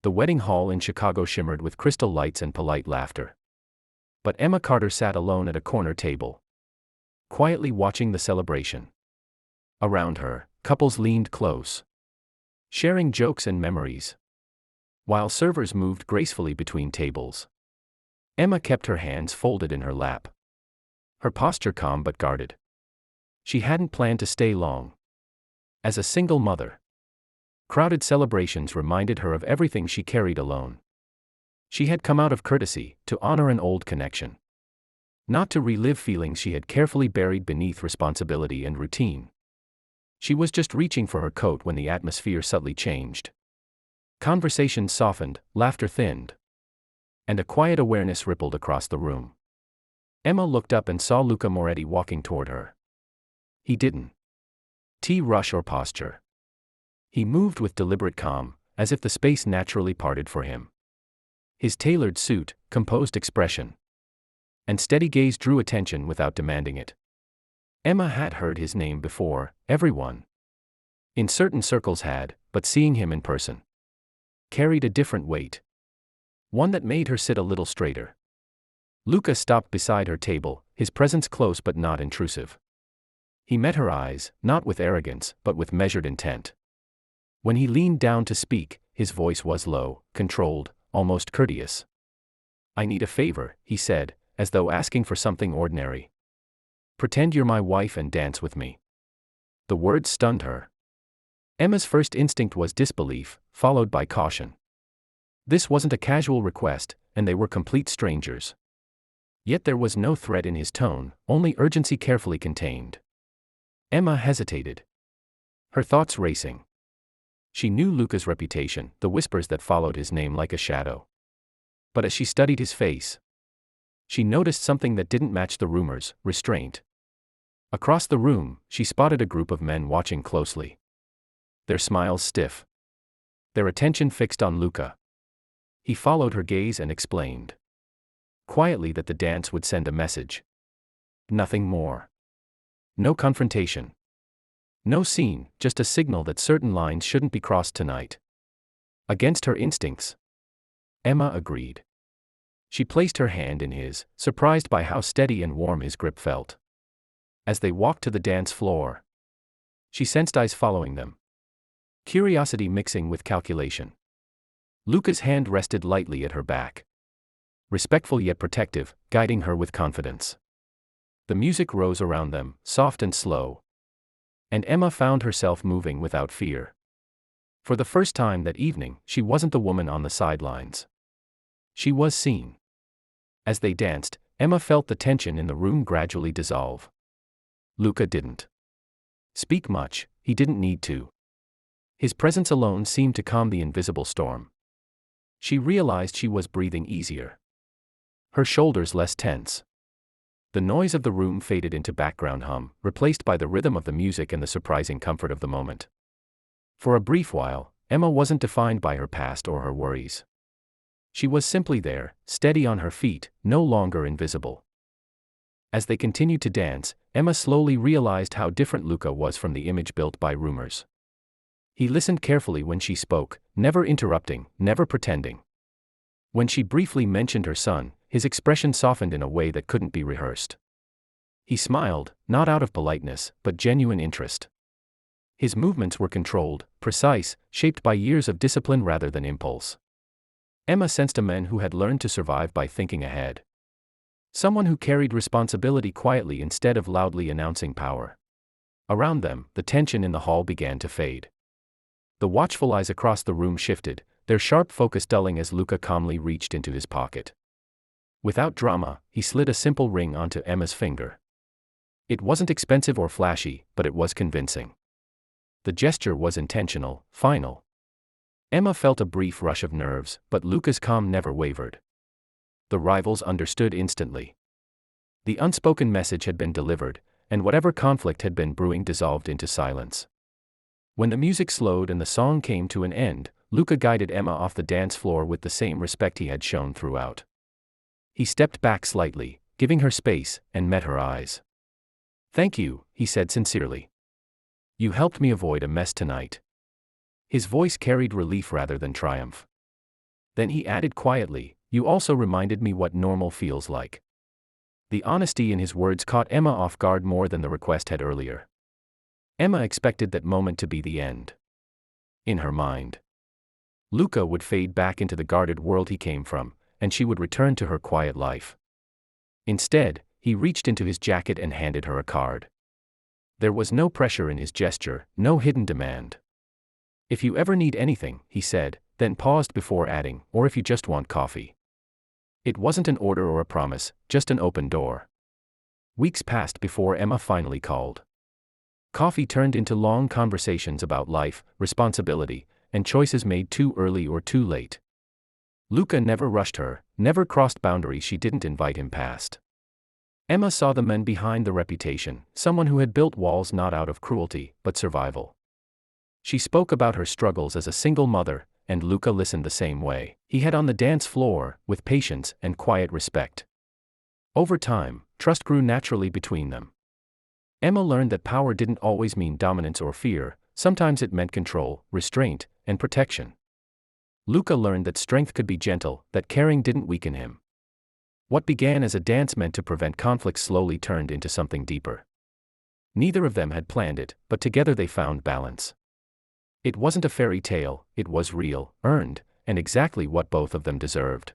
The wedding hall in Chicago shimmered with crystal lights and polite laughter. But Emma Carter sat alone at a corner table, quietly watching the celebration. Around her, couples leaned close, sharing jokes and memories, while servers moved gracefully between tables. Emma kept her hands folded in her lap, her posture calm but guarded. She hadn't planned to stay long. As a single mother, crowded celebrations reminded her of everything she carried alone. She had come out of courtesy, to honor an old connection, not to relive feelings she had carefully buried beneath responsibility and routine. She was just reaching for her coat when the atmosphere subtly changed. Conversation softened, laughter thinned, and a quiet awareness rippled across the room. Emma looked up and saw Luca Moretti walking toward her. He didn't rush or posture. He moved with deliberate calm, as if the space naturally parted for him. His tailored suit, composed expression, and steady gaze drew attention without demanding it. Emma had heard his name before, everyone in certain circles had, but seeing him in person carried a different weight. One that made her sit a little straighter. Luca stopped beside her table, his presence close but not intrusive. He met her eyes, not with arrogance, but with measured intent. When he leaned down to speak, his voice was low, controlled, almost courteous. "I need a favor," he said, as though asking for something ordinary. "Pretend you're my wife and dance with me." The words stunned her. Emma's first instinct was disbelief, followed by caution. This wasn't a casual request, and they were complete strangers. Yet there was no threat in his tone, only urgency carefully contained. Emma hesitated, her thoughts racing. She knew Luca's reputation, the whispers that followed his name like a shadow. But as she studied his face, she noticed something that didn't match the rumors: restraint. Across the room, she spotted a group of men watching closely, their smiles stiff, their attention fixed on Luca. He followed her gaze and explained quietly that the dance would send a message. Nothing more. No confrontation. No scene, just a signal that certain lines shouldn't be crossed tonight. Against her instincts, Emma agreed. She placed her hand in his, surprised by how steady and warm his grip felt. As they walked to the dance floor, she sensed eyes following them, curiosity mixing with calculation. Luca's hand rested lightly at her back, respectful yet protective, guiding her with confidence. The music rose around them, soft and slow, and Emma found herself moving without fear. For the first time that evening, she wasn't the woman on the sidelines. She was seen. As they danced, Emma felt the tension in the room gradually dissolve. Luca didn't speak much, he didn't need to. His presence alone seemed to calm the invisible storm. She realized she was breathing easier, her shoulders less tense. The noise of the room faded into background hum, replaced by the rhythm of the music and the surprising comfort of the moment. For a brief while, Emma wasn't defined by her past or her worries. She was simply there, steady on her feet, no longer invisible. As they continued to dance, Emma slowly realized how different Luca was from the image built by rumors. He listened carefully when she spoke, never interrupting, never pretending. When she briefly mentioned her son, his expression softened in a way that couldn't be rehearsed. He smiled, not out of politeness, but genuine interest. His movements were controlled, precise, shaped by years of discipline rather than impulse. Emma sensed a man who had learned to survive by thinking ahead. Someone who carried responsibility quietly instead of loudly announcing power. Around them, the tension in the hall began to fade. The watchful eyes across the room shifted, their sharp focus dulling as Luca calmly reached into his pocket. Without drama, he slid a simple ring onto Emma's finger. It wasn't expensive or flashy, but it was convincing. The gesture was intentional, final. Emma felt a brief rush of nerves, but Luca's calm never wavered. The rivals understood instantly. The unspoken message had been delivered, and whatever conflict had been brewing dissolved into silence. When the music slowed and the song came to an end, Luca guided Emma off the dance floor with the same respect he had shown throughout. He stepped back slightly, giving her space, and met her eyes. "Thank you," he said sincerely. "You helped me avoid a mess tonight." His voice carried relief rather than triumph. Then he added quietly, "You also reminded me what normal feels like." The honesty in his words caught Emma off guard more than the request had earlier. Emma expected that moment to be the end. In her mind, Luca would fade back into the guarded world he came from, and she would return to her quiet life. Instead, he reached into his jacket and handed her a card. There was no pressure in his gesture, no hidden demand. "If you ever need anything," he said, then paused before adding, "or if you just want coffee." It wasn't an order or a promise, just an open door. Weeks passed before Emma finally called. Coffee turned into long conversations about life, responsibility, and choices made too early or too late. Luca never rushed her, never crossed boundaries she didn't invite him past. Emma saw the man behind the reputation, someone who had built walls not out of cruelty, but survival. She spoke about her struggles as a single mother, and Luca listened the same way. He had on the dance floor, with patience and quiet respect. Over time, trust grew naturally between them. Emma learned that power didn't always mean dominance or fear, sometimes it meant control, restraint, and protection. Luca learned that strength could be gentle, that caring didn't weaken him. What began as a dance meant to prevent conflict slowly turned into something deeper. Neither of them had planned it, but together they found balance. It wasn't a fairy tale, it was real, earned, and exactly what both of them deserved.